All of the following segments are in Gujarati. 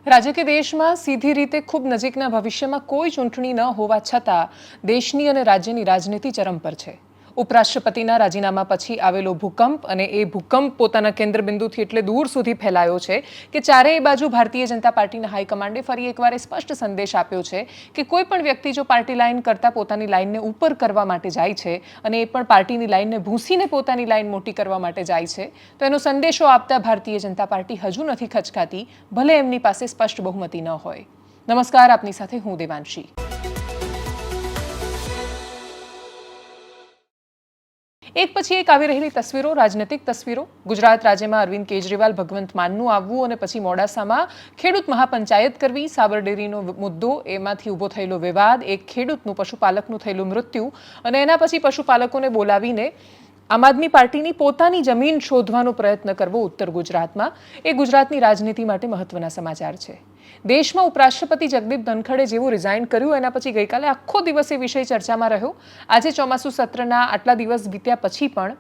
राज्य के देश में सीधी रीते खूब नजीकना भविष्य में कोई चूंटणी न होवा छતાં देशनी अने राज्यनी राजनीति चरम पर है। उपराष्ट्रपतिना राजीनामा पछी आवेलो भूकंप अने ए भूकंप पोताना केन्द्रबिंदुथी एटले दूर सुधी फैलायो छे के चारेय बाजू भारतीय जनता पार्टीना हाईकमांडे फरी एकवार स्पष्ट संदेश आप्यो छे के कोई पण व्यक्ति जो पार्टी लाइन करता पोतानी लाइनने ऊपर करवा माटे जाय छे अने ए पण पार्टीनी लाइनने भूसीने पोतानी लाइन मोटी करवा माटे जाय छे तो एनो संदेशो आपता भारतीय जनता पार्टी हजू नथी खचकाती, भले एमनी पासे स्पष्ट बहुमती न होय। नमस्कार, आपनी साथे हूँ देवांशी। एक પછી એક આવી રહેલી તસવીરો, રાજનૈતિક તસવીરો। ગુજરાત રાજ્યમાં અરવિંદ કેજરીવાલ, ભગવંત માનનું આવવું અને પછી મોડાસામાં ખેડૂત મહાપંચાયત કરવી, સાબરડેરીનો મુદ્દો, એમાંથી ઊભો થયેલો વિવાદ, એક ખેડૂતનું પશુપાલકનું થયેલું મૃત્યુ અને એના પછી પશુપાલકોને બોલાવીને આમ આદમી પાર્ટીની પોતાની જમીન શોધવાનો પ્રયત્ન કરવો ઉત્તર ગુજરાતમાં એ ગુજરાતની રાજનીતિ માટે મહત્વના સમાચાર છે। દેશમાં ઉપરાષ્ટ્રપતિ જગદીપ ધનખડે જેવું રિઝાઇન કર્યું એના પછી ગઈકાલે આખો દિવસ એ વિષય ચર્ચામાં રહ્યો। આજે ચોમાસુ સત્રના આટલા દિવસ વીત્યા પછી પણ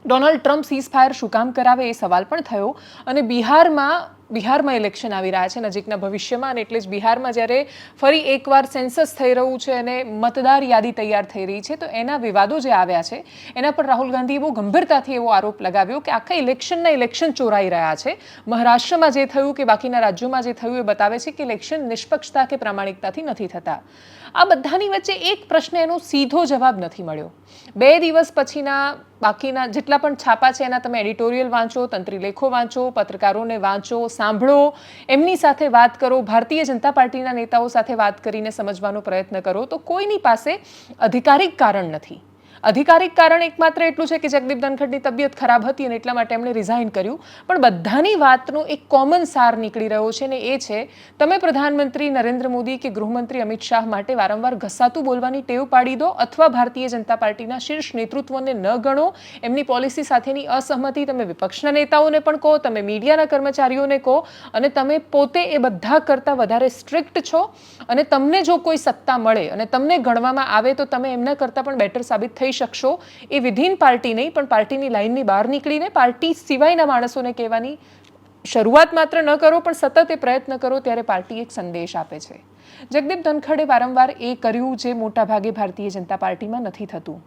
ડોનાલ્ડ ટ્રમ્પ સીઝ ફાયર શું કામ કરાવે એ સવાલ પણ થયો અને બિહારમાં ઇલેક્શન આવી રહ્યા છે નજીકના ભવિષ્યમાં અને એટલે જ બિહારમાં જ્યારે ફરી એકવાર સેન્સસ થઈ રહ્યું છે અને મતદાર યાદી તૈયાર થઈ રહી છે તો એના વિવાદો જે આવ્યા છે એના પર રાહુલ ગાંધીએ બહુ ગંભીરતાથી એવો આરોપ લગાવ્યો કે આખા ઇલેક્શન ચોરાઈ રહ્યા છે। મહારાષ્ટ્રમાં જે થયું કે બાકીના રાજ્યોમાં જે થયું એ બતાવે છે કે ઇલેક્શન નિષ્પક્ષતા કે પ્રામાણિકતાથી નથી થતા। આ બધાની વચ્ચે એક પ્રશ્ન એનો સીધો જવાબ નથી મળ્યો। 2 દિવસ પછીના બાકીના જેટલા પણ છાપા છે એના તમે એડિટોરિયલ વાંચો, તંત્રી લેખો વાંચો, પત્રકારોને વાંચો, સાંભળો, એમની સાથે વાત કરો, ભારતીય જનતા પાર્ટીના નેતાઓ સાથે વાત કરીને સમજવાનો પ્રયત્ન કરો તો કોઈની પાસે અધિકારિક કારણ નથી। અધિકારિક કારણ એકમાત્ર એટલું છે કે જગદીપ ધનખડની તબિયત ખરાબ હતી અને એટલા માટે એમણે રિઝાઇન કર્યું, પણ બધાની વાતનો એક કોમન સાર નીકળી રહ્યો છે ને એ છે તમે પ્રધાનમંત્રી નરેન્દ્ર મોદી કે ગૃહમંત્રી અમિત શાહ માટે વારંવાર ઘસાતું બોલવાની ટેવ પાડી દો અથવા ભારતીય જનતા પાર્ટીના શીર્ષ નેતૃત્વને ન ગણો, એમની પોલિસી સાથેની અસહમતિ તમે વિપક્ષના નેતાઓને પણ કહો, તમે મીડિયાના કર્મચારીઓને કહો અને તમે પોતે એ બધા કરતાં વધારે સ્ટ્રિક્ટ છો અને તમને જો કોઈ સત્તા મળે અને તમને ગણવામાં આવે તો તમે એમના કરતાં પણ બેટર સાબિત થઈ શકશો। એ વિધિન પાર્ટી નહીં પણ પાર્ટીની લાઇનની બહાર નીકળીને પાર્ટી સિવાયના માણસોને કહેવાની શરૂઆત માત્ર ન કરો પણ સતત એ પ્રયત્ન કરો ત્યારે પાર્ટી એક સંદેશ આપે છે। જગદીપ ધનખડે વારંવાર એ કર્યું જે મોટાભાગે ભારતીય જનતા પાર્ટીમાં નથી થતું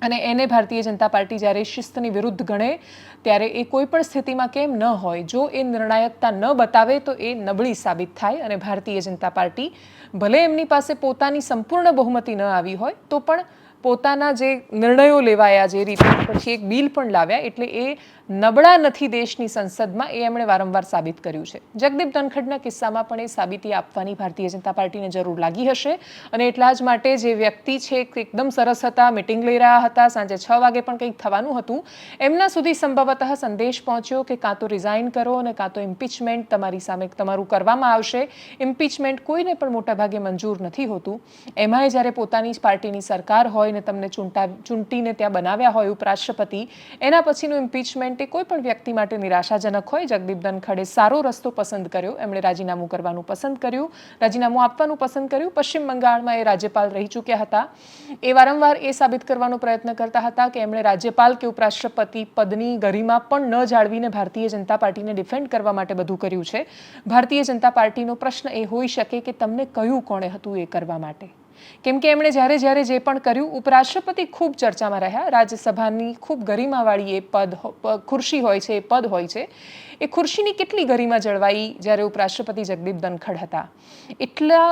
અને એને ભારતીય જનતા પાર્ટી જ્યારે શિસ્તની વિરુદ્ધ ગણે ત્યારે એ કોઈ પણ સ્થિતિમાં કેમ ન હોય, જો એ નિર્ણાયકતા ન બતાવે તો એ નબળી સાબિત થાય અને ભારતીય જનતા પાર્ટી ભલે એમની પાસે પોતાની સંપૂર્ણ બહુમતી ન આવી હોય તો પણ પોતાના જે નિર્ણયો લેવાયા, જે રીતે પછી એક બિલ પણ લાવ્યા એટલે એ નબળા નથી દેશની સંસદમાં એ એમણે વારંવાર સાબિત કર્યું છે। જગદીપ ધનખડના કિસ્સામાં પણ એ સાબિતી આપવાની ભારતીય જનતા પાર્ટીને જરૂર લાગી હશે અને એટલા જ માટે જે વ્યક્તિ છે એકદમ સરસ હતા, મિટિંગ લઈ રહ્યા હતા, સાંજે 6 વાગે પણ કંઈક થવાનું હતું, એમના સુધી સંભવતઃ સંદેશ પહોંચ્યો કે કાં તો રિઝાઇન કરો અને કાં તો ઇમ્પીચમેન્ટ તમારી સામે તમારું કરવામાં આવશે। ઇમ્પીચમેન્ટ કોઈને પણ મોટાભાગે મંજૂર નથી હોતું, એમાંય જ્યારે પોતાની જ પાર્ટીની સરકાર હોય ને તમને ચૂંટીને ત્યાં બનાવ્યા હોય ઉપરાષ્ટ્રપતિ, એના પછીનું ઇમ્પીચમેન્ટ એ કોઈ પણ વ્યક્તિ માટે નિરાશાજનક હોય। જગદીપ ધનખડે સારો રસ્તો પસંદ કર્યો, એમણે રાજીનામું કરવાનું પસંદ કર્યું, રાજીનામું આપવાનું પસંદ કર્યું। પશ્ચિમ બંગાળમાં એ રાજ્યપાલ રહી ચૂક્યા હતા, એ વારંવાર એ સાબિત કરવાનો પ્રયત્ન કરતા હતા કે એમણે રાજ્યપાલ કે ઉપરાષ્ટ્રપતિ પદની ગરિમા પણ ન જાળવીને ભારતીય જનતા પાર્ટીને ડિફેન્ડ કરવા માટે બધું કર્યું છે। ભારતીય જનતા પાર્ટીનો પ્રશ્ન એ હોઈ શકે કે તમને કયું કોણે હતું એ કરવા માટે, કેમ કે એમણે જ્યારે જ્યારે જે પણ કર્યું ઉપરાષ્ટ્રપતિ ખૂબ ચર્ચામાં રહ્યા, રાજ્યસભાની ખૂબ ગરિમાવાળી એ ખુરશી હોય છે, એ પદ હોય છે, એ ખુરશીની કેટલી ગરિમા જળવાઈ જ્યારે ઉપરાષ્ટ્રપતિ જગદીપ ધનખડ હતા। એટલા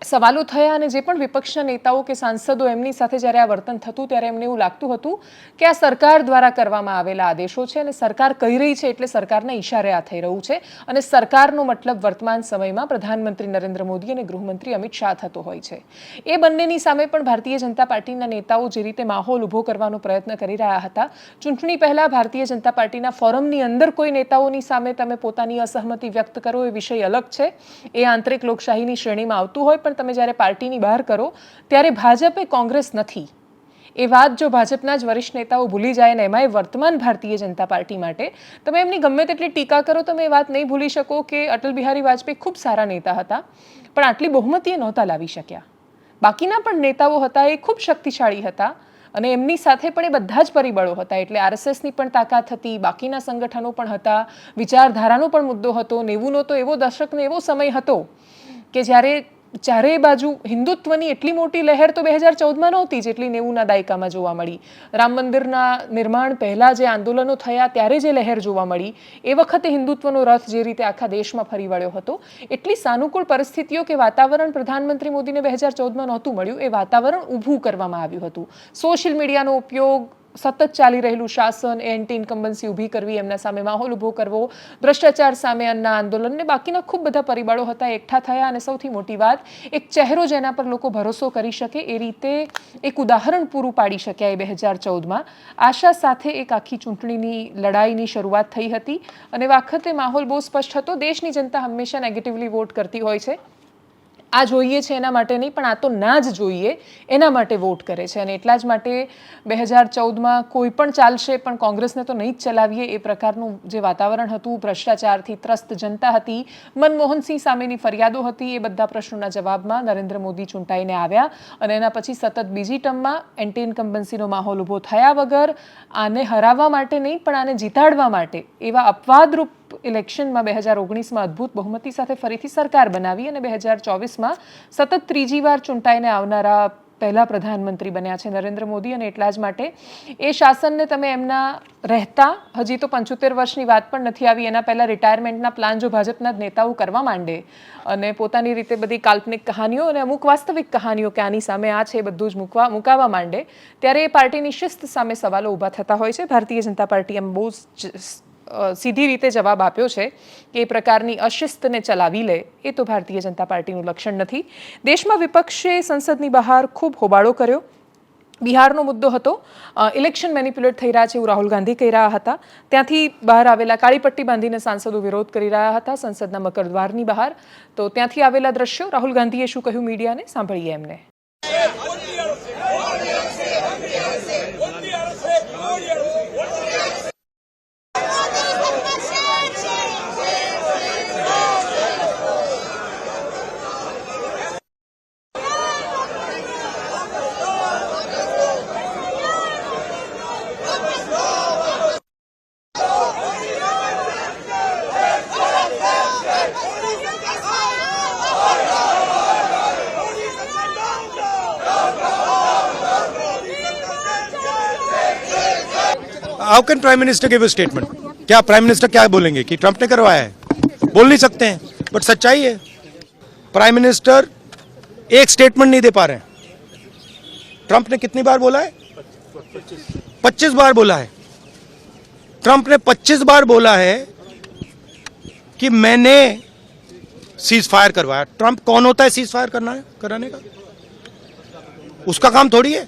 સવાલો થયા અને જે પણ વિપક્ષના નેતાઓ કે સાંસદો એમની સાથે જ્યારે આ વર્તન થતું ત્યારે એમને એવું લાગતું હતું કે આ સરકાર દ્વારા કરવામાં આવેલા આદેશો છે અને સરકાર કહી રહી છે એટલે સરકારના ઈશારે આ થઈ રહ્યું છે અને સરકારનો મતલબ વર્તમાન સમયમાં પ્રધાનમંત્રી નરેન્દ્ર મોદી અને ગૃહમંત્રી અમિત શાહ થતો હોય છે। એ બંનેની સામે પણ ભારતીય જનતા પાર્ટીના નેતાઓ જે રીતે માહોલ ઊભો કરવાનો પ્રયત્ન કરી રહ્યા હતા, ચૂંટણી પહેલા ભારતીય જનતા પાર્ટીના ફોરમની અંદર કોઈ નેતાઓની સામે તમે પોતાની અસહમતિ વ્યક્ત કરો એ વિષય અલગ છે, એ આંતરિક લોકશાહીની શ્રેણીમાં આવતું હોય, પણ તમે જ્યારે પાર્ટીની બહાર કરો ત્યારે ભાજપ એ કોંગ્રેસ નથી એ વાત જો ભાજપના જ વરિષ્ઠ નેતાઓ ભૂલી જાય ને એમાંય વર્તમાન ભારતીય જનતા પાર્ટી માટે તમે એમની ગમે તેટલી ટીકા કરો તમે એ વાત નહીં ભૂલી શકો કે અટલ બિહારી વાજપેયી ખૂબ સારા નેતા હતા પણ આટલી બહુમતી નહોતા લાવી શક્યા। બાકીના પણ નેતાઓ હતા એ ખૂબ શક્તિશાળી હતા અને એમની સાથે પણ એ બધા જ પરિબળો હતા, એટલે આરએસએસની પણ તાકાત હતી, બાકીના સંગઠનો પણ હતા, વિચારધારાનો પણ મુદ્દો હતો. 90નો તો એવો દશકનો એવો સમય હતો કે જ્યારે ચારેય બાજુ હિન્દુત્વની એટલી મોટી લહેર તો 2014માં નહોતી જેટલી 90ના દાયકામાં જોવા મળી. રામ મંદિરના નિર્માણ પહેલાં જે આંદોલનો થયા ત્યારે જે લહેર જોવા મળી, એ વખતે હિન્દુત્વનો રથ જે રીતે આખા દેશમાં ફરી વળ્યો હતો, એટલી સાનુકૂળ પરિસ્થિતિઓ કે વાતાવરણ પ્રધાનમંત્રી મોદીને 2014માં નહોતું મળ્યું, એ વાતાવરણ ઊભું કરવામાં આવ્યું હતું. સોશિયલ મીડિયાનો ઉપયોગ, સતત ચાલી રહેલું શાસન, એન્ટી ઇન્કમ્બન્સી ઊભી કરવી, એમના સામે માહોલ ઊભો કરવો, ભ્રષ્ટાચાર સામે અન્ના આંદોલન ને બાકીના ખૂબ બધા પરિબળો હતા, એકઠા થયા. અને સૌથી મોટી વાત, એક ચહેરો જેના પર લોકો ભરોસો કરી શકે એ રીતે એક ઉદાહરણ પૂરું પાડી શક્યા એ 2014માં. આશા સાથે એક આખી ચૂંટણીની લડાઈની શરૂઆત થઈ હતી અને વખતે માહોલ બહુ સ્પષ્ટ હતો. દેશની જનતા હંમેશા નેગેટિવલી વોટ કરતી હોય છે. આ જોઈએ છે એના માટે નહીં, પણ આ તો ના જ જોઈએ એના માટે વોટ કરે છે. અને એટલા જ માટે 2014માં કોઈ પણ ચાલશે પણ કોંગ્રેસને તો નહીં જ ચલાવીએ એ પ્રકારનું જે વાતાવરણ હતું, ભ્રષ્ટાચારથી ત્રસ્ત જનતા હતી, મનમોહનસિંહ સામેની ફરિયાદો હતી, એ બધા પ્રશ્નોના જવાબમાં નરેન્દ્ર મોદી ચૂંટાઈને આવ્યા. અને એના પછી સતત બીજી ટર્મમાં એન્ટી ઇન્કમ્બન્સીનો માહોલ ઊભો થયા વગર આને હરાવવા માટે નહીં પણ આને જીતાડવા માટે એવા અપવાદરૂપ ઇલેક્શનમાં 2019માં અદ્ભુત બહુમતી સાથે ફરીથી સરકાર બનાવી અને 2024માં સતત ત્રીજી વાર ચૂંટાઈને આવનારા પહેલા પ્રધાનમંત્રી બન્યા છે નરેન્દ્ર મોદી. અને એટલા જ માટે એ શાસનને તમે એમના રહેતા, હજી તો 75 વર્ષની વાત પણ નથી આવી, એના પહેલાં રિટાયરમેન્ટના પ્લાન જો ભાજપના જ નેતાઓ કરવા માંડે અને પોતાની રીતે બધી કાલ્પનિક કહાનીઓ અને અમુક વાસ્તવિક કહાનીઓ કે આની સામે આ છે બધું જ મુકાવવા માંડે, ત્યારે એ પાર્ટીની શિસ્ત સામે સવાલો ઊભા થતા હોય છે. ભારતીય જનતા પાર્ટી એમ બહુ સીધી રીતે જવાબ આપ્યો છે કે એ પ્રકારની અશિસ્તને ચલાવી લે એ તો ભારતીય જનતા પાર્ટીનું લક્ષણ નથી. દેશમાં વિપક્ષે સંસદની બહાર ખૂબ હોબાળો કર્યો. બિહારનો મુદ્દો હતો, ઇલેક્શન મેનિપ્યુલેટ થઈ રહ્યા છે એવું રાહુલ ગાંધી કહી રહ્યા હતા. ત્યાંથી બહાર આવેલા કાળી પટ્ટી બાંધીને સાંસદો વિરોધ કરી રહ્યા હતા સંસદના મકરદ્વારની બહાર. તો ત્યાંથી આવેલા દ્રશ્યો, રાહુલ ગાંધીએ શું કહ્યું મીડિયાને, સાંભળીએ એમને. How can Prime Minister give a statement? क्या प्राइम मिनिस्टर क्या बोलेंगे कि ट्रंप ने करवाया है? बोल नहीं सकते हैं, बट सच्चाई है. प्राइम मिनिस्टर एक स्टेटमेंट नहीं दे पा रहे हैं. ट्रंप ने कितनी बार बोला है? 25 बार बोला है. ट्रंप ने 25 बार बोला है कि मैंने सीज फायर करवाया. ट्रंप कौन होता है सीज फायर कराने का? उसका काम थोड़ी है.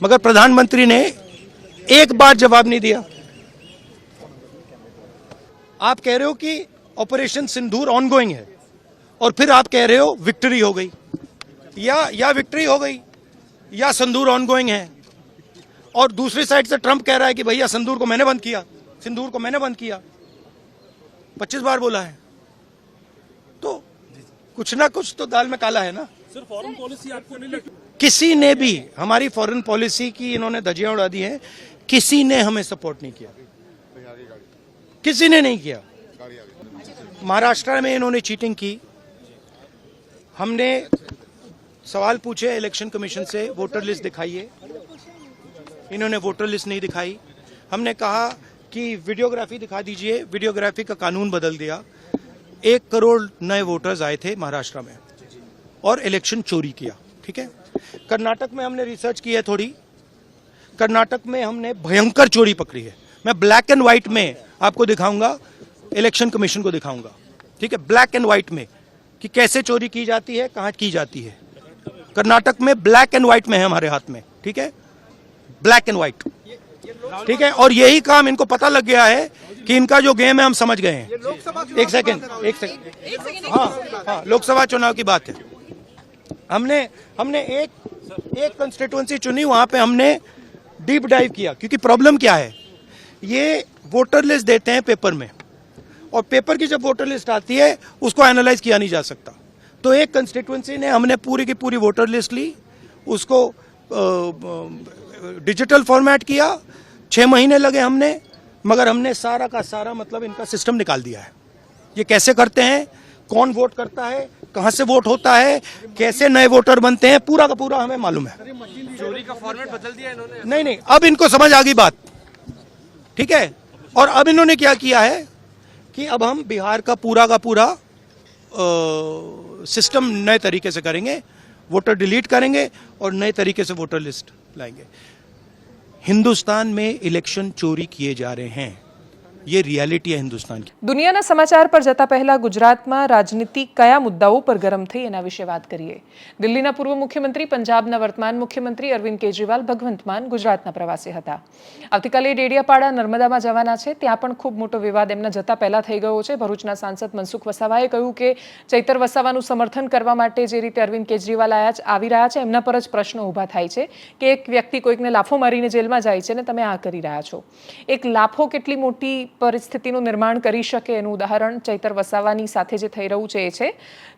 मगर प्रधानमंत्री ने एक बार जवाब नहीं दिया. आप कह रहे हो कि ऑपरेशन सिंदूर ऑनगोइंग है और फिर आप कह रहे हो विक्ट्री हो गई, या विक्ट्री हो गई या सिंदूर ऑनगोइंग है. और दूसरी साइड से ट्रंप कह रहा है कि भैया सिंदूर को मैंने बंद किया. 25 बार बोला है तो कुछ ना कुछ तो दाल में काला है ना. सिर्फ फॉरेन पॉलिसी आपको नहीं लगती? किसी ने भी हमारी फॉरेन पॉलिसी की इन्होंने धज्जियां उड़ा दी हैं. किसी ने हमें सपोर्ट नहीं किया, किसी ने नहीं किया. महाराष्ट्र में इन्होंने चीटिंग की. हमने सवाल पूछे इलेक्शन कमीशन से, वोटर लिस्ट दिखाइए. इन्होंने वोटर लिस्ट नहीं दिखाई. हमने कहा कि वीडियोग्राफी दिखा दीजिए. वीडियोग्राफी का कानून बदल दिया. 1 करोड़ नए वोटर्स आए थे महाराष्ट्र में और इलेक्शन चोरी किया. ठीक है. कर्नाटक में हमने रिसर्च की है थोड़ी. कर्नाटक में हमने भयंकर चोरी पकड़ी है. मैं ब्लैक एंड व्हाइट में आपको दिखाऊंगा, इलेक्शन कमीशन को दिखाऊंगा. ठीक है, ब्लैक एंड व्हाइट में कि कैसे चोरी की जाती है, कहां की जाती है. कर्नाटक में ब्लैक एंड व्हाइट में है हमारे हाथ में. ठीक है, ब्लैक एंड व्हाइट. ठीक है, और यही काम इनको पता लग गया है कि इनका जो गेम है हम समझ गए हैं. एक सेकंड. हाँ, लोकसभा चुनाव की बात है. हमने एक कंस्टिट्यूएंसी चुनी, वहां पे हमने डीप डाइव किया. क्योंकि प्रॉब्लम क्या है, ये वोटर लिस्ट देते हैं पेपर में और पेपर की जब वोटर लिस्ट आती है उसको एनालाइज किया नहीं जा सकता. तो एक कंस्टिट्यूएंसी ने हमने पूरी की पूरी वोटर लिस्ट ली, उसको डिजिटल फॉर्मेट किया, 6 महीने लगे हमने, मगर हमने सारा का सारा मतलब इनका सिस्टम निकाल दिया है। ये कैसे करते हैं, कौन वोट करता है, कहां से वोट होता है, कैसे नए वोटर बनते हैं, पूरा का पूरा हमें मालूम है। चोरी का फॉर्मेट बदल दिया इन्होंने। नहीं नहीं, अब इनको समझ आ गई बात, ठीक है। और अब इन्होंने क्या किया है कि अब हम बिहार का पूरा सिस्टम नए तरीके से करेंगे, वोटर डिलीट करेंगे और नए तरीके से वोटर लिस्ट लाएंगे। हिंदुस्तान में इलेक्शन चोरी किए जा रहे हैं, ये रियलिटी है हिंदुस्तान की। દુનિયાના સમાચાર પર જતા પહેલા ગુજરાતમાં રાજનીતિ કયા મુદ્દાઓ પર ગરમ થઈ એના વિશે વાત કરીએ। દિલ્હીના પૂર્વ મુખ્યમંત્રી, પંજાબના વર્તમાન મુખ્યમંત્રી અરવિંદ કેજરીવાલ ભગવંત માન ગુજરાતના પ્રવાસે હતા। આવતીકાલે ડેડિયાપાડા નર્મદામાં જવાના છે, ત્યાં પણ ખૂબ મોટો વિવાદ એમના જતા પહેલા થઈ ગયો છે। ભરૂચના સાંસદ મનસુખ વસાવાએ કહ્યું કે ચૈતર વસાવાનું સમર્થન કરવા માટે જે રીતે અરવિંદ કેજરીવાલ આવી રહ્યા છે એમના પર જ પ્રશ્ન ઊભા થાય છે કે એક વ્યક્તિ કોઈકને લાફો મારીને જેલમાં જાય છે ને તમે આ કરી રહ્યા છો। એક લાફો કેટલી મોટી પરિસ્થિતિનું નિર્માણ કરી શકે એનું ઉદાહરણ ચૈતર વસાવાની સાથે જે થઈ રહ્યું છે એ છે।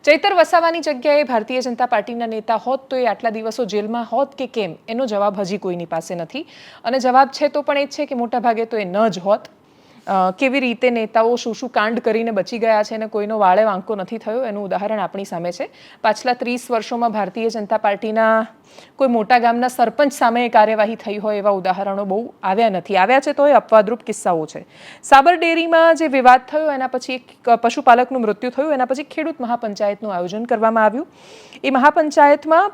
ચૈતર વસાવાની જગ્યાએ ભારતીય જનતા પાર્ટીના નેતા હોત તો એ આટલા દિવસો જેલમાં હોત કે કેમ, એનો જવાબ હજી કોઈની પાસે નથી। અને જવાબ છે તો પણ એ જ છે કે મોટા ભાગે તો એ ન જ હોત। કેવી રીતે નેતાઓ શું કાંડ કરીને બચી ગયા છે અને કોઈનો વાળે વાંકો નથી થયો એનું ઉદાહરણ આપણી સામે છે। પાછલા 30 વર્ષોમાં ભારતીય જનતા પાર્ટીના કોઈ મોટા ગામના સરપંચ સામે કાર્યવાહી થઈ હોય એવા ઉદાહરણો બહુ આવ્યા નથી। આવ્યા છે તો એ અપવાદરૂપ કિસ્સાઓ છે। સાબર ડેરીમાં જે વિવાદ થયો એના પછી એક પશુપાલકનું મૃત્યુ થયું, એના પછી ખેડૂત મહાપંચાયતનું આયોજન કરવામાં આવ્યું। એ મહાપંચાયતમાં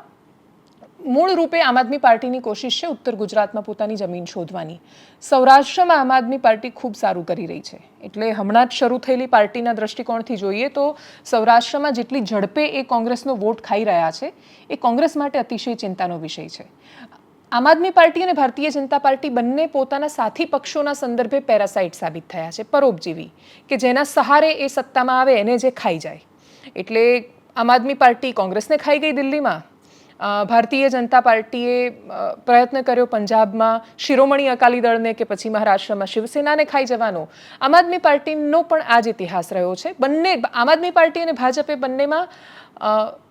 મૂળ રૂપે આમ આદમી પાર્ટીની કોશિશ છે ઉત્તર ગુજરાતમાં પોતાની જમીન શોધવાની। સૌરાષ્ટ્રમાં આમ આદમી પાર્ટી ખૂબ સારું કરી રહી છે, એટલે હમણાં જ શરૂ થયેલી પાર્ટીના દ્રષ્ટિકોણથી જોઈએ તો સૌરાષ્ટ્રમાં જેટલી ઝડપે એ કોંગ્રેસનો વોટ ખાઈ રહ્યા છે એ કોંગ્રેસ માટે અતિશય ચિંતાનો વિષય છે। આમ આદમી પાર્ટી અને ભારતીય જનતા પાર્ટી બંને પોતાના સાથી પક્ષોના સંદર્ભે પેરાસાઇટ સાબિત થયા છે, પરોપજીવી, કે જેના સહારે એ સત્તામાં આવે એને જે ખાઈ જાય। એટલે આમ આદમી પાર્ટી કોંગ્રેસને ખાઈ ગઈ દિલ્હીમાં, ભારતીય જનતા પાર્ટીએ પ્રયત્ન કર્યો પંજાબમાં શિરોમણી અકાલી દળને કે પછી મહારાષ્ટ્રમાં શિવસેનાને ખાઈ જવાનો। આમ આદમી પાર્ટીનો પણ આ જ ઇતિહાસ રહ્યો છે। બંને આમ આદમી પાર્ટી અને ભાજપે બંનેમાં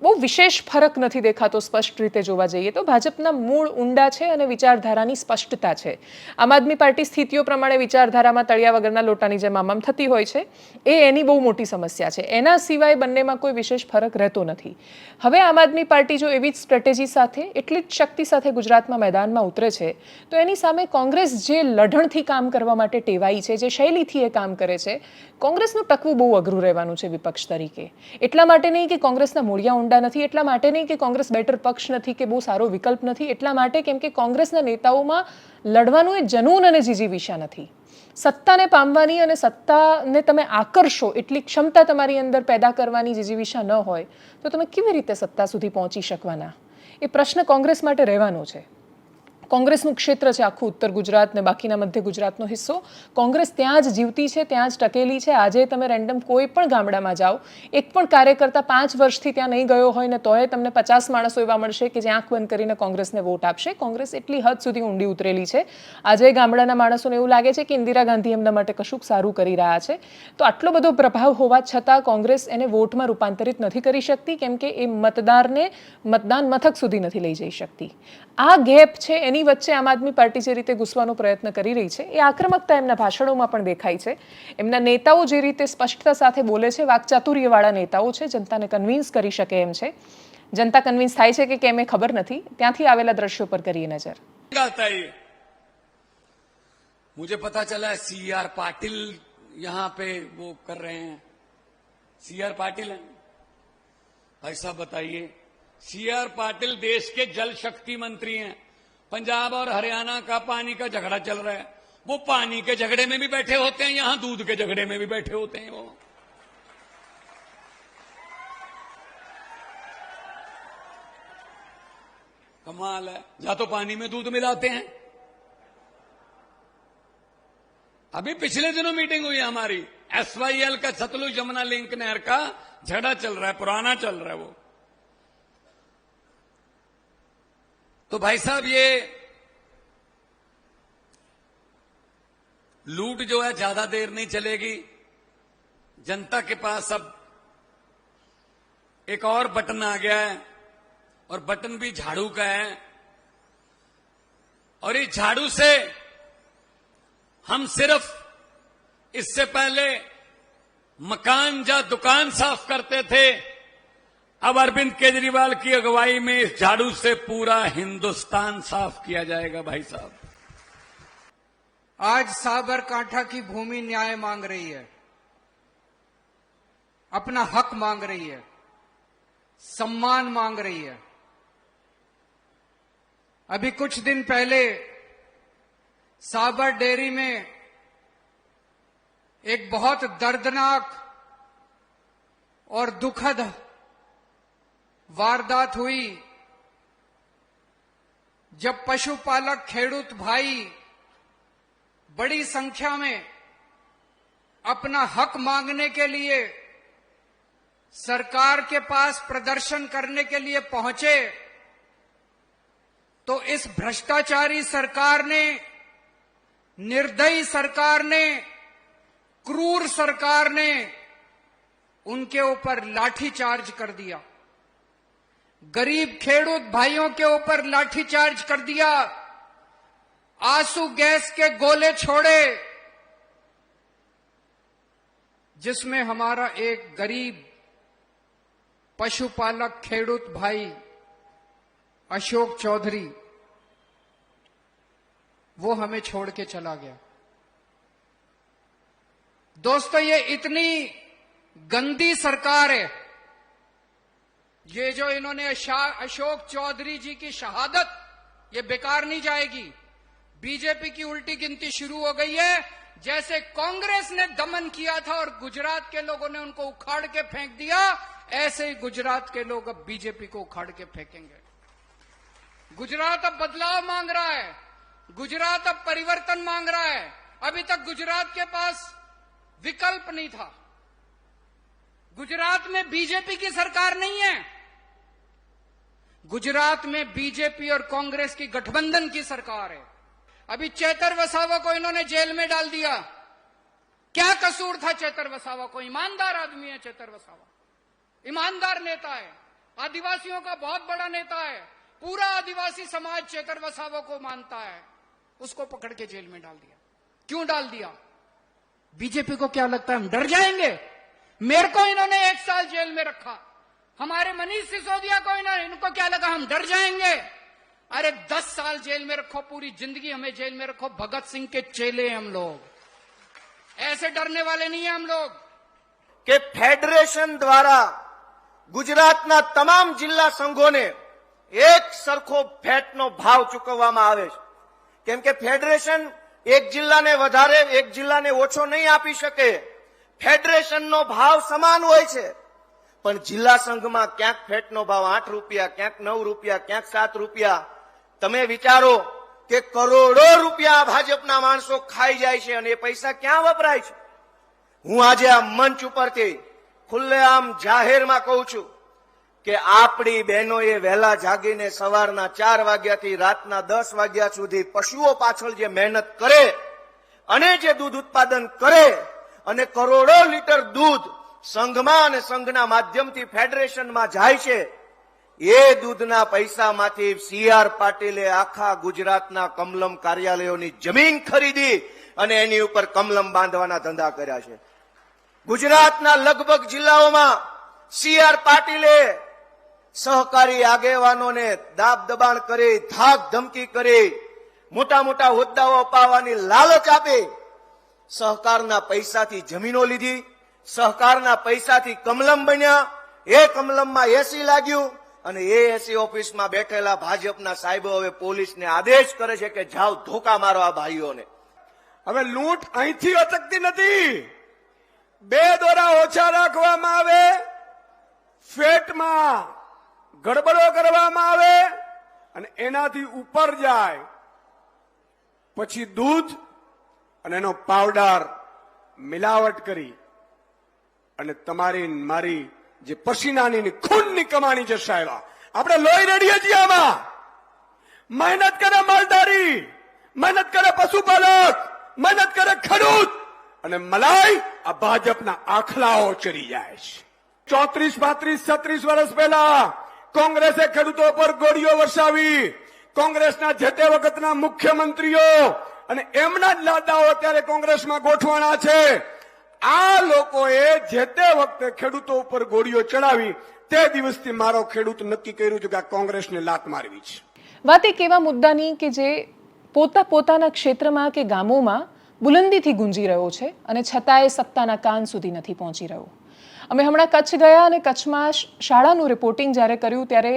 બહુ વિશેષ ફરક નથી દેખાતો। સ્પષ્ટ રીતે જોવા જઈએ તો ભાજપના મૂળ ઊંડા છે અને વિચારધારાની સ્પષ્ટતા છે। આમ આદમી પાર્ટી સ્થિતિઓ પ્રમાણે વિચારધારામાં તળિયા વગરના લોટાની જેમ આમ થતી હોય છે, એ એની બહુ મોટી સમસ્યા છે। એના સિવાય બંનેમાં કોઈ વિશેષ ફરક રહેતો નથી। હવે આમ આદમી પાર્ટી જો એવી જ સ્ટ્રેટેજી સાથે, એટલી જ શક્તિ સાથે ગુજરાતમાં મેદાનમાં ઉતરે છે તો એની સામે કોંગ્રેસ જે લઢણથી કામ કરવા માટે ટેવાઈ છે, જે શૈલીથી એ કામ કરે છે, કોંગ્રેસનું ટકવું બહુ અઘરું રહેવાનું છે વિપક્ષ તરીકે। એટલા માટે નહીં કે કોંગ્રેસના મૂળિયા ઊંડા નથી, એટલા માટે નહીં કે કોંગ્રેસ બેટર પક્ષ નથી કે બહુ સારો વિકલ્પ નથી, એટલા માટે કેમ કે કોંગ્રેસના નેતાઓમાં લડવાનું એ જનૂન અને જીજીવિષા નથી। સત્તાને પામવાની અને સત્તાને તમે આકર્ષો એટલી ક્ષમતા તમારી અંદર પેદા કરવાની જીજીવિષા ન હોય તો તમે કેવી રીતે સત્તા સુધી પહોંચી શકવાના, એ પ્રશ્ન કોંગ્રેસ માટે રહેવાનો છે। કોંગ્રેસનું ક્ષેત્ર છે આખું ઉત્તર ગુજરાત ને બાકીના મધ્ય ગુજરાતનો હિસ્સો। કોંગ્રેસ ત્યાં જ જીવતી છે, ત્યાં જ ટકેલી છે। આજે તમે રેન્ડમ કોઈ પણ ગામડામાં જાઓ, એક પણ કાર્યકર્તા 5 વર્ષથી ત્યાં નહીં ગયો હોય ને તોય તમને 50 માણસો એવા મળશે કે જે આંખ બંધ કરીને કોંગ્રેસને વોટ આપશે। કોંગ્રેસ એટલી હદ સુધી ઊંડી ઉતરેલી છે। આજે ગામડાના માણસોને એવું લાગે છે કે ઇન્દિરા ગાંધી એમના માટે કશુંક સારું કરી રહ્યા છે, તો આટલો બધો પ્રભાવ હોવા છતાં કોંગ્રેસ એને વોટમાં રૂપાંતરિત નથી કરી શકતી કેમ કે એ મતદારને મતદાન મથક સુધી નથી લઈ જઈ શકતી। આ ગેપ છે, એની વચ્ચે આમ આદમી પાર્ટી જે રીતે ઘૂસવાનો પ્રયત્ન કરી રહી છે, એ આક્રમકતા એમના ભાષણોમાં પણ દેખાય છે। એમના નેતાઓ જે રીતે સ્પષ્ટતા સાથે બોલે છે, વાકચાતુર્યવાળા નેતાઓ છે, જનતાને કન્વિન્સ કરી શકે એમ છે। જનતા કન્વિન્સ થાય છે કે કેમ એ ખબર નથી। ત્યાંથી આવેલા દ્રશ્યો પર કરીએ નજર। मुझे पता चला CR पाटिल यहाँ पे वो कर रहे हैं। CR पाटिल है भाई साहब, बताइए। CR पाटिल देश के जल शक्ति मंत्री हैं। पंजाब और हरियाणा का पानी का झगड़ा चल रहा है, वो पानी के झगड़े में भी बैठे होते हैं, यहां दूध के झगड़े में भी बैठे होते हैं। वो कमाल है, या तो पानी में दूध मिलाते हैं। अभी पिछले दिनों मीटिंग हुई हमारी, SYL का सतलुज यमुना लिंक नहर का झगड़ा चल रहा है, पुराना चल रहा है वो। तो भाई साहब ये लूट जो है ज्यादा देर नहीं चलेगी। जनता के पास अब एक और बटन आ गया है और बटन भी झाड़ू का है। और इस झाड़ू से हम सिर्फ इससे पहले मकान या दुकान साफ करते थे, अब अरविंद केजरीवाल की अगुवाई में इस झाड़ू से पूरा हिंदुस्तान साफ किया जाएगा। भाई साहब, आज साबरकांठा की भूमि न्याय मांग रही है, अपना हक मांग रही है, सम्मान मांग रही है। अभी कुछ दिन पहले साबर डेयरी में एक बहुत दर्दनाक और दुखद वारदात हुई, जब पशुपालक खेडूत भाई बड़ी संख्या में अपना हक मांगने के लिए सरकार के पास प्रदर्शन करने के लिए पहुंचे, तो इस भ्रष्टाचारी सरकार ने, निर्दयी सरकार ने, क्रूर सरकार ने उनके ऊपर लाठीचार्ज कर दिया। गरीब खेडूत भाइयों के ऊपर लाठीचार्ज कर दिया, आंसू गैस के गोले छोड़े, जिसमें हमारा एक गरीब पशुपालक खेडूत भाई अशोक चौधरी, वो हमें छोड़ के चला गया। दोस्तों, ये इतनी गंदी सरकार है, ये जो इन्होंने अशोक चौधरी जी की शहादत, ये बेकार नहीं जाएगी। बीजेपी की उल्टी गिनती शुरू हो गई है। जैसे कांग्रेस ने दमन किया था और गुजरात के लोगों ने उनको उखाड़ के फेंक दिया, ऐसे ही गुजरात के लोग अब बीजेपी को उखाड़ के फेंकेंगे। गुजरात अब बदलाव मांग रहा है, गुजरात अब परिवर्तन मांग रहा है। अभी तक गुजरात के पास विकल्प नहीं था। गुजरात में बीजेपी की सरकार नहीं है, गुजरात में बीजेपी और कांग्रेस की गठबंधन की सरकार है। अभी चेतर वसावा को इन्होंने जेल में डाल दिया। क्या कसूर था चेतर वसावा को? ईमानदार आदमी है चेतर वसावा, ईमानदार नेता है, आदिवासियों का बहुत बड़ा नेता है, पूरा आदिवासी समाज चेतर वसावा को मानता है। उसको पकड़ के जेल में डाल दिया। क्यों डाल दिया? बीजेपी को क्या लगता है हम डर जाएंगे? मेरे को इन्होंने 1 साल जेल में रखा, हमारे मनीष सिसोदिया को इनको क्या लगा हम डर जाएंगे? अरे 10 साल जेल में रखो, पूरी जिंदगी हमें जेल में रखो, भगत सिंह के चेले हैं हम लोग, ऐसे डरने वाले नहीं है हम लोग। કે ફેડરેશન દ્વારા ગુજરાતના તમામ જિલ્લા સંઘોને એક સરખો ફેટનો ભાવ ચૂકવવામાં આવે છે, કેમ કે ફેડરેશન એક જિલ્લાને વધારે એક જિલ્લાને ઓછો નહીં આપી શકે। ફેડરેશનનો ભાવ સમાન હોય છે, પણ જિલ્લા સંઘમાં ક્યાંક ફેટનો ભાવ 8 રૂપિયા, ક્યાંક 9 રૂપિયા, ક્યાંક 7 રૂપિયા। તમે વિચારો કે કરોડો રૂપિયા ભાજપના માણસો ખાઈ જાય છે અને એ પૈસા ક્યાં વપરાય છે? હું આજે આ મંચ ઉપરથી ખુલ્લેઆમ જાહેરમાં કહું છું કે આપણી બહેનોએ વહેલા જાગીને સવારના 4 વાગ્યાથી રાતના 10 વાગ્યા સુધી પશુઓ પાછળ જે મહેનત કરે અને જે દૂધ ઉત્પાદન કરે અને કરોડો લીટર દૂધ સંઘમાં અને સંઘના માધ્યમથી ફેડરેશનમાં જાય છે, એ દૂધના પૈસામાંથી CR પાટીલે આખા ગુજરાતના કમલમ કાર્યાલયોની જમીન ખરીદી અને એની ઉપર કમલમ બાંધવાના ધંધા કર્યા છે। ગુજરાતના લગભગ જિલ્લાઓમાં CR પાટીલે સહકારી આગેવાનોને દાબ દબાણ કરી, ધાક ધમકી કરી, મોટા મોટા હોદ્દાઓ અપાવવાની લાલચ આપી, સહકારના પૈસાથી જમીનો લીધી, સહકારના પૈસાથી કમલમ બન્યા। એ કમલમમાં એસી લાગ્યું અને એ એસી ઓફિસમાં બેઠેલા ભાજપના સાહેબો હવે પોલીસને આદેશ કરે છે કે જાઓ ધોકા મારો આ ભાઈઓને। હવે લૂંટ અહીંથી અટકતી નથી। 2 દોરા ઓછા રાખવામાં આવે, ફેટમાં ગડબડો કરવામાં આવે અને એનાથી ઉપર જાય, પછી દૂધ અને એનો પાવડર મિલાવટ કરી અને તમારી મારી જે પસીનાની ખૂનની કમાણી છે સાહેબ, આપણે લોહી રેડીએ છીએ આમાં। મહેનત કરે માલધારી, મહેનત કરે પશુપાલક, મહેનત કરે ખેડૂત અને મલાઈ આ ભાજપના આખલાઓ ચરી જાય છે। 34, 35, 36 વર્ષ પહેલા કોંગ્રેસે ખેડૂતો પર ગોળીઓ વરસાવી, કોંગ્રેસના જે તે વખતના મુખ્યમંત્રીઓ અને એમના જ લાડાઓ અત્યારે કોંગ્રેસમાં ગોઠવાણા છે. આ લોકોએ જે તે વખતે ખેડૂતો ઉપર ગોળીઓ ચડાવી તે દિવસથી મારો ખેડૂત નક્કી કર્યું છે કે આ કોંગ્રેસને લાત મારવી છે. વાત એક એવા મુદ્દાની કે જે પોતાના ક્ષેત્રમાં કે ગામોમાં બુલંદીથી ગુંજી રહ્યો છે અને છતાંય સત્તાના કાન સુધી નથી પહોંચી રહ્યો. અમે હમણાં કચ્છ ગયા અને કચ્છમાં શાળાનું રિપોર્ટિંગ જ્યારે કર્યું ત્યારે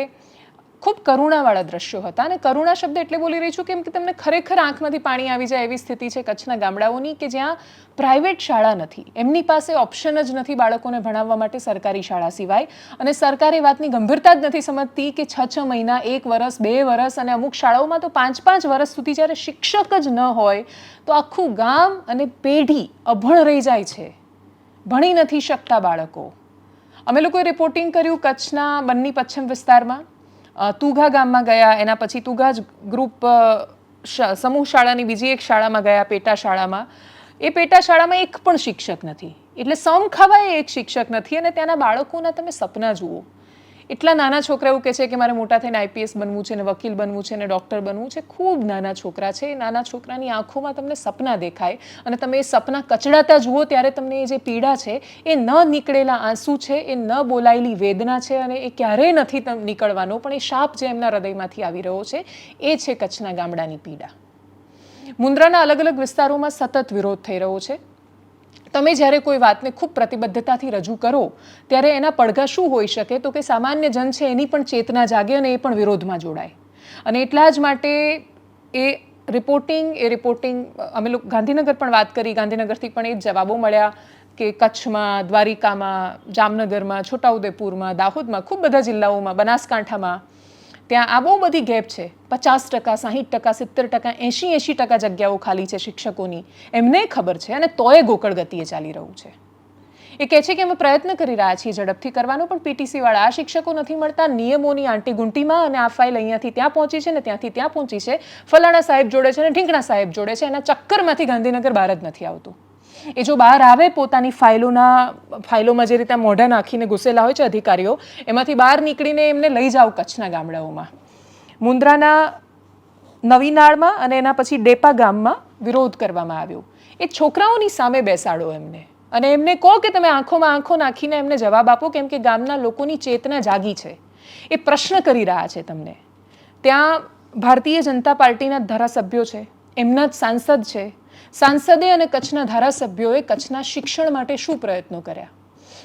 ખૂબ કરુણાવાળા દ્રશ્યો હતા. અને કરુણા શબ્દ એટલે બોલી રહી છું કેમ કે તમને ખરેખર આંખમાંથી પાણી આવી જાય એવી સ્થિતિ છે કચ્છના ગામડાઓની કે જ્યાં પ્રાઇવેટ શાળા નથી, એમની પાસે ઓપ્શન જ નથી બાળકોને ભણાવવા માટે સરકારી શાળા સિવાય. અને સરકાર એ વાતની ગંભીરતા જ નથી સમજતી કે 6 મહિના, 1 વર્ષ, 2 વર્ષ અને અમુક શાળાઓમાં તો 5 વર્ષ સુધી જ્યારે શિક્ષક જ ન હોય તો આખું ગામ અને પેઢી અભણ રહી જાય છે, ભણી નથી શકતા બાળકો. અમે લોકોએ રિપોર્ટિંગ કર્યું કચ્છના બન્ની પશ્ચિમ વિસ્તારમાં, તુગા ગામમાં ગયા, એના પછી તુગા જ ગ્રુપ સમૂહ શાળાની બીજી એક શાળામાં ગયા, પેટા શાળામાં. એ પેટા શાળામાં એક પણ શિક્ષક નથી, એટલે સમ ખાવાય એક શિક્ષક નથી. અને ત્યાંના બાળકોના તમે સપના જુઓ. એટલા નાના છોકરા એવું કહે છે કે મારે મોટા થઈને IPS બનવું છે ને વકીલ બનવું છે ને ડૉક્ટર બનવું છે. ખૂબ નાના છોકરા છે. એ નાના છોકરાની આંખોમાં તમને સપના દેખાય અને તમે એ સપના કચડાતા જુઓ ત્યારે તમને એ જે પીડા છે, એ ન નીકળેલા આંસુ છે, એ ન બોલાયેલી વેદના છે અને એ ક્યારેય નથી નીકળવાનો, પણ એ શાપ જે એમના હૃદયમાંથી આવી રહ્યો છે એ છે કચ્છના ગામડાની પીડા. મુન્દ્રાના અલગ અલગ વિસ્તારોમાં સતત વિરોધ થઈ રહ્યો છે. તમે જ્યારે કોઈ વાતને ખૂબ પ્રતિબદ્ધતાથી રજૂ કરો ત્યારે એના પડઘા શું હોઈ શકે તો કે સામાન્ય જન છે એની પણ ચેતના જાગે અને એ પણ વિરોધમાં જોડાય. અને એટલા જ માટે એ રિપોર્ટિંગ અમે લોકો ગાંધીનગર પણ વાત કરી, ગાંધીનગરથી પણ એ જ જવાબો મળ્યા કે કચ્છમાં, દ્વારિકામાં, જામનગરમાં, છોટાઉદેપુરમાં, દાહોદમાં, ખૂબ બધા જિલ્લાઓમાં, બનાસકાંઠામાં ત્યાં આ બહુ બધી ગેપ છે. 50%, 60%, 70%, 80% જગ્યાઓ ખાલી છે શિક્ષકોની. એમને ખબર છે અને તોય ગોકળ ગતિએ ચાલી રહ્યું છે. એ કહે છે કે અમે પ્રયત્ન કરી રહ્યા છીએ ઝડપથી કરવાનો, પણ PTC વાળા આ શિક્ષકો નથી મળતા. નિયમોની આંટી ગુંટીમાં અને આ ફાઇલ અહીંયાથી ત્યાં પહોંચી છે ને ત્યાંથી ત્યાં પહોંચી છે, ફલાણા સાહેબ જોડે છે ને ઢીંકણા સાહેબ જોડે છે, એના ચક્કરમાંથી ગાંધીનગર બહાર જ નથી આવતું. એ જો બહાર આવે પોતાની ફાઇલોમાં જે રીતે મોઢા નાખીને ઘૂસેલા હોય છે અધિકારીઓ, એમાંથી બહાર નીકળીને એમને લઈ જાઓ કચ્છના ગામડાઓમાં. મુન્દ્રાના નવીનાળમાં અને એના પછી ડેપા ગામમાં વિરોધ કરવામાં આવ્યો. એ છોકરાઓની સામે બેસાડો એમને અને એમને કહો કે તમે આંખોમાં આંખો નાખીને એમને જવાબ આપો, કેમ કે ગામના લોકોની ચેતના જાગી છે. એ પ્રશ્ન કરી રહ્યા છે તમને. ત્યાં ભારતીય જનતા પાર્ટીના ધારાસભ્યો છે, એમના જ સાંસદ છે. સાંસદે અને કચ્છના ધારાસભ્યોએ કચ્છના શિક્ષણ માટે શું પ્રયત્નો કર્યા?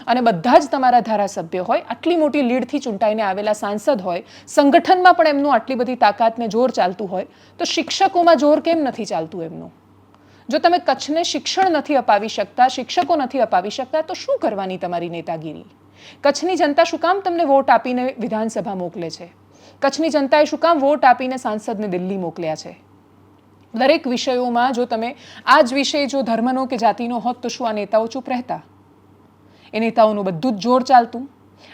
અને બધા જ તમારા ધારાસભ્ય હોય, આટલી મોટી લીડથી ચૂંટાઈને આવેલા સાંસદ હોય, સંગઠનમાં પણ એમનું આટલી બધી તાકાતને જોર ચાલતું હોય, તો શિક્ષકોમાં જોર કેમ નથી ચાલતું એમનું? જો તમે કચ્છને શિક્ષણ નથી અપાવી શકતા, શિક્ષકો નથી અપાવી શકતા, તો શું કરવાની તમારી નેતાગીરી? કચ્છની જનતા શું કામ તમને વોટ આપીને વિધાનસભા મોકલે છે? કચ્છની જનતાએ શું કામ વોટ આપીને સાંસદને દિલ્હી મોકલ્યા છે? દરેક વિષયોમાં જો તમે આ જ વિષય જો ધર્મનો કે જાતિનો હોત તો શું આ નેતાઓ ચૂપ રહેતા? એ નેતાઓનું બધું જ જોર ચાલતું.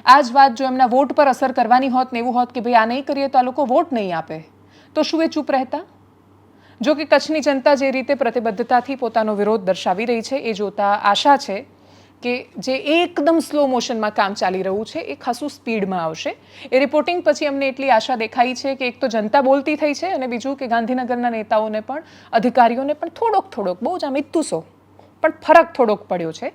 આ જ વાત જો એમના વોટ પર અસર કરવાની હોત ને એવું હોત કે ભાઈ આ નહીં કરીએ તો આ લોકો વોટ નહીં આપે, તો શું એ ચૂપ રહેતા? જો કે કચ્છની જનતા જે રીતે પ્રતિબદ્ધતાથી પોતાનો વિરોધ દર્શાવી રહી છે એ જોતા આશા છે કે જે એકદમ સ્લો મોશનમાં કામ ચાલી રહ્યું છે એ ખાસું સ્પીડમાં આવશે. એ રિપોર્ટિંગ પછી અમને એટલી આશા દેખાઈ છે કે એક તો જનતા બોલતી થઈ છે અને બીજું કે ગાંધીનગરના નેતાઓને પણ, અધિકારીઓને પણ થોડોક બહુ જ આમ ઇત્તુસો પણ ફરક થોડોક પડ્યો છે.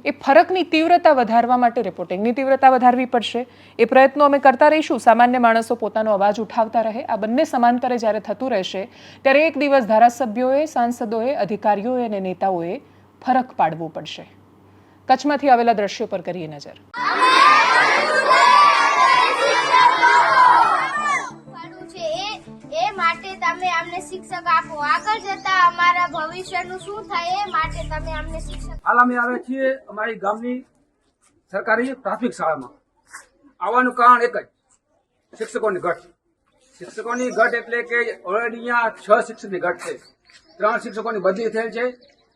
એ ફરકની તીવ્રતા વધારવા માટે રિપોર્ટિંગની તીવ્રતા વધારવી પડશે. એ પ્રયત્નો અમે કરતા રહીશું. સામાન્ય માણસો પોતાનો અવાજ ઉઠાવતા રહે. આ બંને સમાંતરે જ્યારે થતું રહેશે ત્યારે એક દિવસ ધારાસભ્યોએ, સાંસદોએ, અધિકારીઓએ અને નેતાઓએ ફરક પાડવો પડશે. કચ્છમાંથી આવેલા દ્રશ્યો પર કરીએ નજર. એ માટે તમે અમને શિક્ષક આપો. આગળ જતા અમારા ભવિષ્યનું શું થાય એ માટે તમે અમને શિક્ષક. હાલ અમે આવે છીએ અમારી ગામની સરકારી પ્રાથમિક શાળામાં. આવવાનું કારણ એક જ, શિક્ષકોની ઘટ. શિક્ષકોની ઘટ એટલે કે ઓલરેડી અહીંયા 6 શિક્ષકની ઘટ છે. 3 શિક્ષકોની બદલી થયેલ છે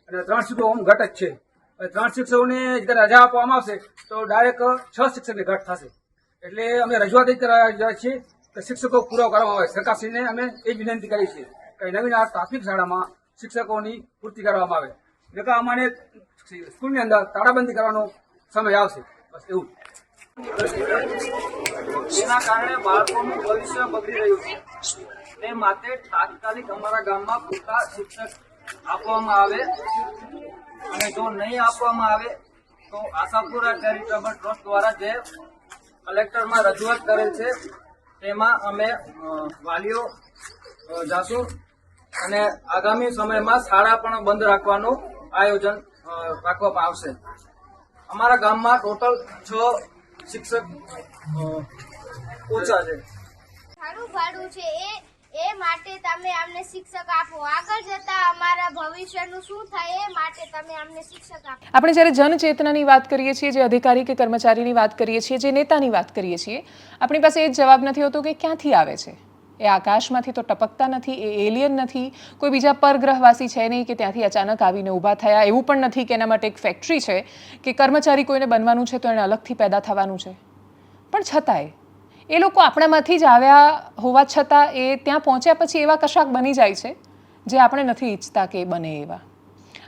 અને 3 શિક્ષકો ઘટ જ છે. 3 શિક્ષકોને જ્યારે રજા આપવામાં આવશે તો ડાયરેક્ટ 6 શિક્ષકની ઘટ થશે. એટલે અમે રજૂઆત કરવા છીએ કે શિક્ષકો પૂરો કરવામાં આવે. સરકારશ્રીને અમે એ જ વિનંતી કરી છે કે નવીન પ્રાથમિક શાળામાં શિક્ષકોની પૂર્તિ કરવામાં આવે. નકર અમારે સ્કૂલની અંદર તાળાબંધી કરવાનો સમય આવશે. બસ એવું જ. એના કારણે બાળકોનું ભવિષ્ય બગડી રહ્યું છે. તે માટે તાત્કાલિક અમારા ગામમાં પૂરતા શિક્ષક આપવામાં આવે અને જો નહીં આપવામાં આવે તો આશાપુરા ચેરિટેબલ ટ્રસ્ટ દ્વારા જે કલેક્ટરમાં રજૂઆત કરેલ છે તેમાં અમે વાલીઓ જાશું અને આગામી સમયમાં શાળા પણ બંધ રાખવાનું આયોજન રાખવામાં આવશે. અમારા ગામમાં ટોટલ 6 શિક્ષક ઓછા છે. સારું ભાડું છે એ માટે તમે અમને શિક્ષક આપો. આગળ જતા અમારા ભવિષ્યનું શું થાય એ માટે તમે અમને શિક્ષક આપો. આપણે જ્યારે જનચેતનાની વાત કરીએ છીએ, જે અધિકારી કે કર્મચારીની વાત કરીએ છીએ, જે નેતાની વાત કરીએ છીએ, આપણી પાસે એ જ જવાબ નથી હોતો કે ક્યાંથી આવે છે. એ આકાશમાંથી તો ટપકતા નથી, એ એલિયન નથી, કોઈ બીજા પરગ્રહવાસી છે નહીં કે ત્યાંથી અચાનક આવીને ઊભા થયા. એવું પણ નથી કે એના માટે એક ફેક્ટરી છે કે કર્મચારી કોઈને બનવાનું છે તો એને અલગથી પેદા થવાનું છે. પણ છતાંય એ લોકો આપણામાંથી જ આવ્યા હોવા છતાં એ ત્યાં પહોંચ્યા પછી એવા કશાક બની જાય છે જે આપણે નથી ઈચ્છતા કે બને એવા.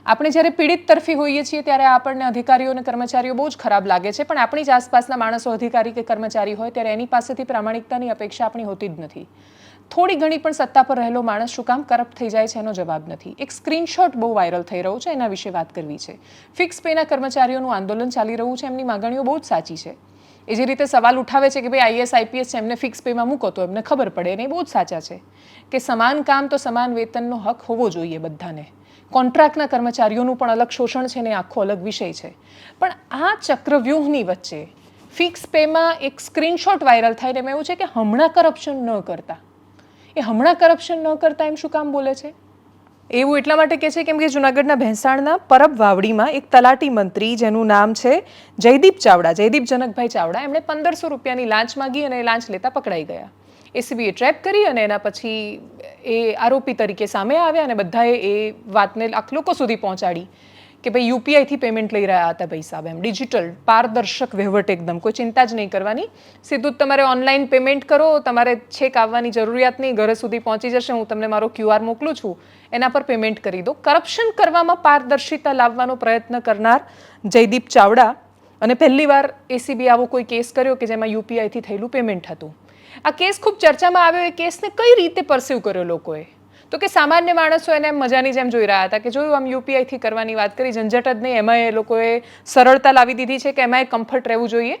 આપણે જ્યારે પીડિત તરફી હોઈએ છીએ ત્યારે આપણને અધિકારીઓ અને કર્મચારીઓ બહુ જ ખરાબ લાગે છે, પણ આપણી જ આસપાસના માણસો અધિકારી કે કર્મચારી હોય ત્યારે એની પાસેથી પ્રામાણિકતાની અપેક્ષા આપણી હોતી જ નથી. થોડી ઘણી પણ સત્તા પર રહેલો માણસ શું કામ કરપ્ટ થઈ જાય છે એનો જવાબ નથી. એક સ્ક્રીનશોટ બહુ વાયરલ થઈ રહ્યો છે, એના વિશે વાત કરવી છે. ફિક્સ પેના કર્મચારીઓનું આંદોલન ચાલી રહ્યું છે, એમની માગણીઓ બહુ જ સાચી છે. એ જે રીતે સવાલ ઉઠાવે છે કે ભાઈ આઈએસ આઈપીએસ છે એમને ફિક્સ પેમાં મૂકો તો એમને ખબર પડે, અને એ બહુ જ સાચા છે કે સમાન કામ તો સમાન વેતનનો હક હોવો જોઈએ બધાને. કોન્ટ્રાક્ટના કર્મચારીઓનું પણ અલગ શોષણ છે ને આખો અલગ વિષય છે. પણ આ ચક્રવ્યૂહની વચ્ચે ફિક્સ પેમાં એક સ્ક્રીનશોટ વાયરલ થાય ને એમાં એવું છે કે હમણાં કરપ્શન ન કરતા. એ હમણાં કરપ્શન ન કરતા એમ શું કામ બોલે છે? એવું એટલા માટે કહે છે કેમ કે જૂનાગઢના ભેંસાણના પરબ વાવડીમાં એક તલાટી મંત્રી જેનું નામ છે જયદીપ જનકભાઈ ચાવડા, એમણે 1500 રૂપિયાની લાંચ માગી અને એ લાંચ લેતા પકડાઈ ગયા. એસીબીએ ટ્રેપ કરી અને એના પછી એ આરોપી તરીકે સામે આવ્યા અને બધાએ એ વાતને લોકો સુધી પહોંચાડી કે ભાઈ યુપીઆઈથી પેમેન્ટ લઈ રહ્યા હતા ભાઈ સાહેબ. એમ ડિજિટલ પારદર્શક વહીવટ, એકદમ કોઈ ચિંતા જ નહીં કરવાની, સીધું જ તમારે ઓનલાઈન પેમેન્ટ કરો, તમારે છેક આવવાની જરૂરિયાત નહીં, ઘરે સુધી પહોંચી જશે, હું તમને મારો QR મોકલું છું, એના પર પેમેન્ટ કરી દો. કરપ્શન કરવામાં પારદર્શિતા લાવવાનો પ્રયત્ન કરનાર જયદીપ ચાવડા, અને પહેલીવાર એસીબી આવો કોઈ કેસ કર્યો કે જેમાં યુપીઆઈથી થયેલું પેમેન્ટ હતું. આ કેસ ખૂબ ચર્ચામાં આવ્યો. એ કેસને કઈ રીતે પરસીવ કર્યો લોકોએ? તો કે સામાન્ય માણસો એને મજાની જેમ જોઈ રહ્યા હતા કે જોયું આમ યુપીઆઈથી કરવાની વાત કરી, ઝંઝટ જ નહીં, એમાં એ લોકોએ સરળતા લાવી દીધી છે કે એમાં કમ્ફર્ટ રહેવું જોઈએ.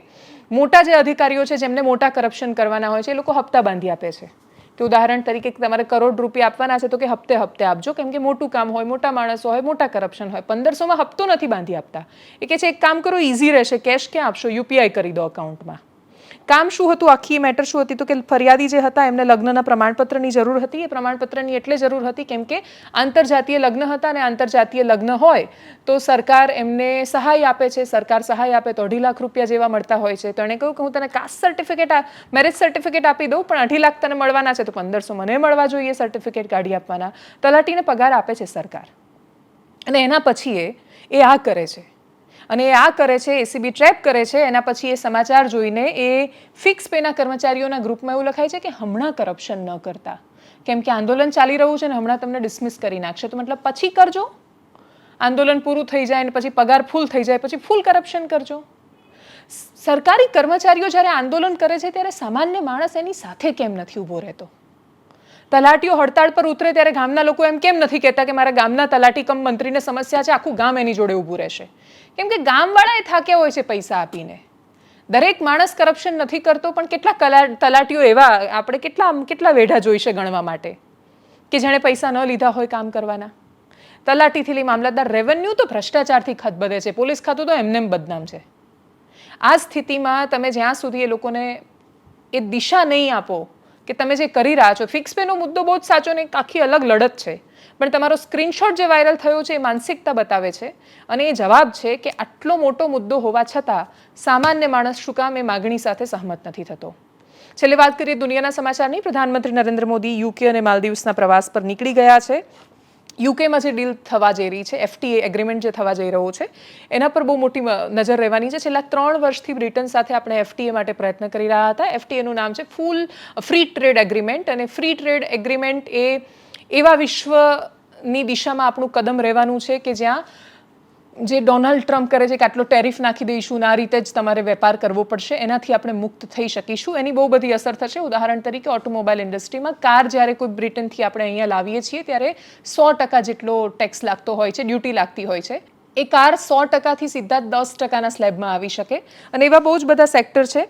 મોટા જે અધિકારીઓ છે જેમને મોટા કરપ્શન કરવાના હોય છે એ લોકો હપ્તા બાંધી આપે છે કે ઉદાહરણ તરીકે તમારે કરોડ રૂપિયા આપવાના છે તો કે હપ્તે હપ્તે આપજો, કેમ કે મોટું કામ હોય, મોટા માણસો હોય, મોટા કરપ્શન હોય. 1500માં હપ્તો નથી બાંધી આપતા. એ કહે છે એક કામ કરો, ઇઝી રહેશે, કેશ ક્યાં આપશો, યુપીઆઈ કરી દો અકાઉન્ટમાં. કામ શું હતું, આખી મેટર શું હતી? તો કે ફરિયાદી જે હતા એમને લગ્નના પ્રમાણપત્રની જરૂર હતી. એ પ્રમાણપત્રની એટલે જરૂર હતી કેમ કે આંતરજાતીય લગ્ન હતા, અને આંતરજાતીય લગ્ન હોય તો સરકાર એમને સહાય આપે છે. સરકાર સહાય આપે તો 2.5 લાખ રૂપિયા જેવા મળતા હોય છે. તો એણે કહ્યું કે હું તને કાસ્ટ સર્ટિફિકેટ, મેરેજ સર્ટિફિકેટ આપી દઉં, પણ 2.5 લાખ તને મળવાના છે તો 1500 મને મળવા જોઈએ સર્ટિફિકેટ કાઢી આપવાના. તલાટીને પગાર આપે છે સરકાર, અને એના પછી એ આ કરે છે. અને એ આ કરે છે, એસીબી ટ્રેપ કરે છે. એના પછી એ સમાચાર જોઈને એ ફિક્સ પેના કર્મચારીઓના ગ્રુપમાં એવું લખાય છે કે હમણાં કરપ્શન ન કરતા, કેમ કે આંદોલન ચાલી રહ્યું છે ને હમણાં તમને ડિસમિસ કરી નાખશે. તો મતલબ પછી કરજો, આંદોલન પૂરું થઈ જાય અને પછી પગાર ફૂલ થઈ જાય પછી ફૂલ કરપ્શન કરજો. સરકારી કર્મચારીઓ જ્યારે આંદોલન કરે છે ત્યારે સામાન્ય માણસ એની સાથે કેમ નથી ઊભો રહેતો? તલાટીઓ હડતાળ પર ઉતરે ત્યારે ગામના લોકો એમ કેમ નથી કહેતા કે મારા ગામના તલાટી કમ મંત્રીને સમસ્યા છે, આખું ગામ એની જોડે ઊભું રહેશે? કેમ કે ગામવાળા એ થાક્યા હોય છે પૈસા આપીને. દરેક માણસ કરપ્શન નથી કરતો, પણ કેટલા તલાટીઓ એવા આપણે કેટલા વેઢા જોઈશે ગણવા માટે કે જેણે પૈસા ન લીધા હોય કામ કરવાના. તલાટીથી લઈ મામલતદાર, રેવન્યુ તો ભ્રષ્ટાચારથી ખતબદે છે, પોલીસ ખાતું તો એમને બદનામ છે. આ સ્થિતિમાં તમે જ્યાં સુધી એ લોકોને એ દિશા નહીં આપો કે તમે જે કરી રહ્યા છો, ફિક્સ પેનો મુદ્દો બહુ જ સાચો ને આખી અલગ લડત છે, પણ તમારો સ્ક્રીનશોટ જે વાયરલ થયો છે એ માનસિકતા બતાવે છે. અને એ જવાબ છે કે આટલો મોટો મુદ્દો હોવા છતાં સામાન્ય માણસ શું કામ એ માગણી સાથે સહમત નથી થતો. છેલ્લે વાત કરીએ દુનિયાના સમાચારની. પ્રધાનમંત્રી નરેન્દ્ર મોદી યુકે અને માલદીવ્સના પ્રવાસ પર નીકળી ગયા છે. યુકેમાં જે ડીલ થવા જઈ રહી છે, FTA એગ્રીમેન્ટ જે થવા જઈ રહ્યો છે, એના પર બહુ મોટી નજર રહેવાની છે. છેલ્લા 3 વર્ષથી બ્રિટન સાથે આપણે FTA માટે પ્રયત્ન કરી રહ્યા હતા. FTAનું નામ છે ફૂલ ફ્રી ટ્રેડ એગ્રીમેન્ટ, અને ફ્રી ટ્રેડ એગ્રીમેન્ટ એ એવા વિશ્વની દિશામાં આપણું કદમ રહેવાનું છે કે જ્યાં જે ડોનાલ્ડ ટ્રમ્પ કરે છે કે આટલો ટેરિફ નાખી દઈશું ને આ રીતે જ તમારે વેપાર કરવો પડશે, એનાથી આપણે મુક્ત થઈ શકીશું. એની બહુ બધી અસર થશે. ઉદાહરણ તરીકે ઓટોમોબાઈલ ઇન્ડસ્ટ્રીમાં કાર જ્યારે કોઈ બ્રિટનથી આપણે અહીંયા લાવીએ છીએ ત્યારે 100% જેટલો ટેક્સ લાગતો હોય છે, ડ્યુટી લાગતી હોય છે. એ કાર 100%થી સીધા 10%ના સ્લેબમાં આવી શકે. અને એવા બહુ જ બધા સેક્ટર છે,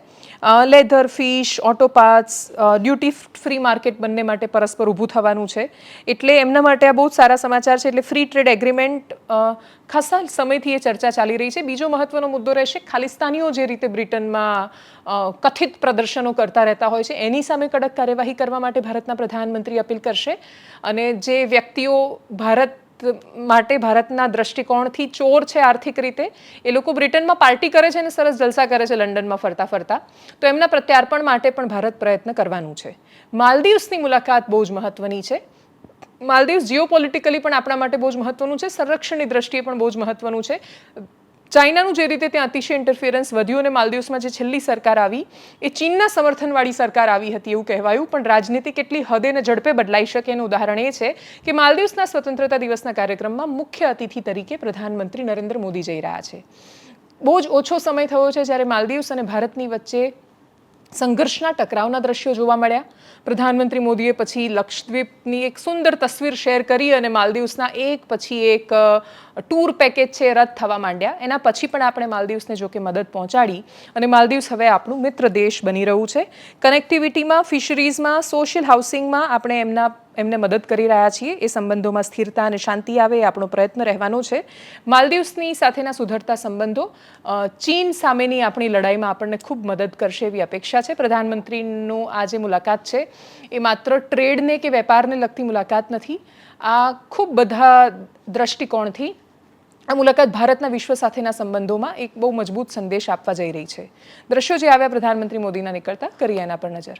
leather, fish, auto parts, duty free market બંને માટે પરસ્પર ઊભું થવાનું છે. એટલે એમના માટે આ બહુ જ સારા સમાચાર છે. એટલે ફ્રી ટ્રેડ એગ્રીમેન્ટ ખાસા સમયથી એ ચર્ચા ચાલી રહી છે. બીજો મહત્વનો મુદ્દો રહેશે ખાલિસ્તાનીઓ જે રીતે બ્રિટનમાં કથિત પ્રદર્શનો કરતા રહેતા હોય છે એની સામે કડક કાર્યવાહી કરવા માટે ભારતના પ્રધાનમંત્રી અપીલ કરશે. અને જે વ્યક્તિઓ ભારતના દ્રષ્ટિકોણથી ચોર છે આર્થિક રીતે, એ લોકો બ્રિટનમાં પાર્ટી કરે છે અને સરસ જલસા કરે છે લંડનમાં ફરતા ફરતા, તો એમના પ્રત્યાર્પણ માટે પણ ભારત પ્રયત્ન કરવાનું છે. માલદીવ્સની મુલાકાત બહુ જ મહત્વની છે. માલદીવ્સ જીઓપોલિટિકલી પણ આપણા માટે બહુ જ મહત્વનું છે, સંરક્ષણની દ્રષ્ટિએ પણ બહુ જ મહત્વનું છે. ચાઇનાનું જે રીતે ત્યાં અતિશય ઇન્ટરફિયરન્સ વધ્યું અને માલદીવ્સમાં જે છેલ્લી સરકાર આવી એ ચીનના સમર્થનવાળી સરકાર આવી હતી એવું કહેવાયું, પણ રાજનીતિ કેટલી હદે અને ઝડપે બદલાઈ શકે એનું ઉદાહરણ એ છે કે માલદીવ્સના સ્વતંત્રતા દિવસના કાર્યક્રમમાં મુખ્ય અતિથિ તરીકે પ્રધાનમંત્રી નરેન્દ્ર મોદી જઈ રહ્યા છે. બહુ જ ઓછો સમય થયો છે જ્યારે માલદીવ્સ અને ભારતની વચ્ચે સંઘર્ષના ટકરાવના દ્રશ્યો જોવા મળ્યા. પ્રધાનમંત્રી મોદીએ પછી લક્ષદ્વીપની એક સુંદર તસવીર શેર કરી અને માલદીવ્સના એક પછી એક ટૂર પેકેજ છે રદ થવા માંડ્યા. એના પછી પણ આપણે માલદીવ્સને જો કે મદદ પહોંચાડી અને માલદીવ્સ હવે આપણું મિત્ર દેશ બની રહ્યું છે. કનેક્ટિવિટીમાં, ફિશરીઝમાં, સોશિયલ હાઉસિંગમાં આપણે એમને મદદ કરી રહ્યા છીએ. એ સંબંધોમાં સ્થિરતા અને શાંતિ આવે એ આપણો પ્રયત્ન રહેવાનો છે. માલદીવ્સની સાથેના સુધરતા સંબંધો ચીન સામેની આપણી લડાઈમાં આપણને ખૂબ મદદ કરશે એવી અપેક્ષા છે. પ્રધાનમંત્રીનું આ જે મુલાકાત છે એ માત્ર ટ્રેડને કે વેપારને લગતી મુલાકાત નથી. આ ખૂબ બધા દ્રષ્ટિકોણથી આ મુલાકાત ભારતના વિશ્વ સાથેના સંબંધોમાં એક બહુ મજબૂત સંદેશ આપવા જઈ રહી છે. દ્રશ્યો જે આવ્યા પ્રધાનમંત્રી મોદીના નીકળતા, કરીએ એના પર નજર.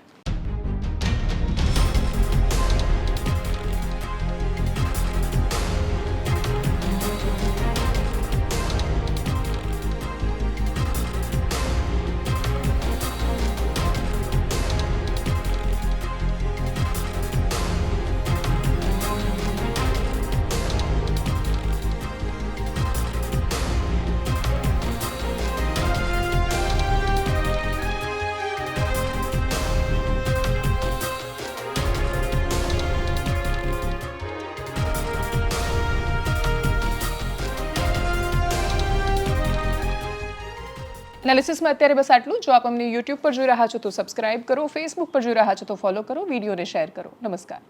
એનાલિસિસમાં અત્યારે બસ આટલું. જો આપ અમને યુટ્યુબ પર જોઈ રહ્યા છો તો સબસ્ક્રાઇબ કરો, ફેસબુક પર જોઈ રહ્યા છો તો ફોલો કરો, વિડીયોને શેર કરો. નમસ્કાર.